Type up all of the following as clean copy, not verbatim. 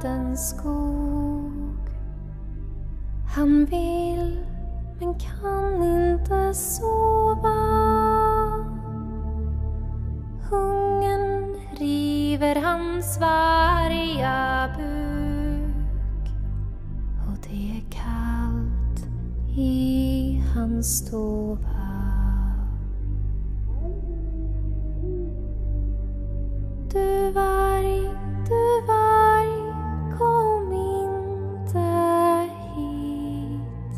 nattens skog. Han vill men kan inte sova. Hungern river hans varga buk, och det är kallt i hans stova. Du varg, kom inte hit.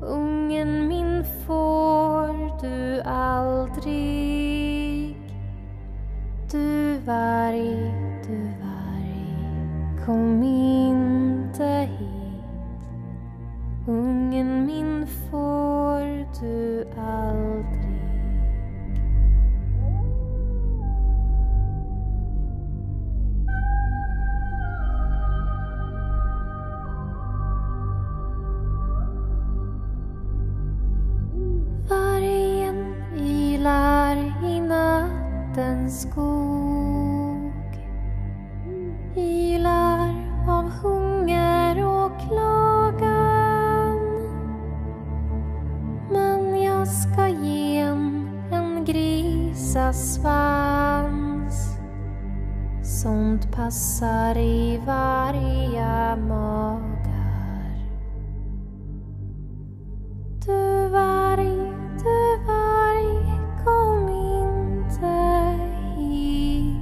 Ungen min får du aldrig. Du varg, kom inte hit. Ungen min får du aldrig. Vargen ylar i nattens skog, ylar av hunger och klagan. Men jag ska ge en grisasvans, sånt passar i varje magar. Du varg, kom inte hit.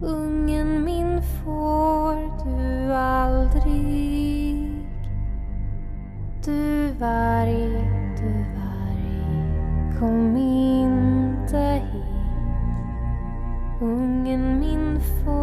Ungen min får du aldrig. Du varg, kom inte hit. Ungen min får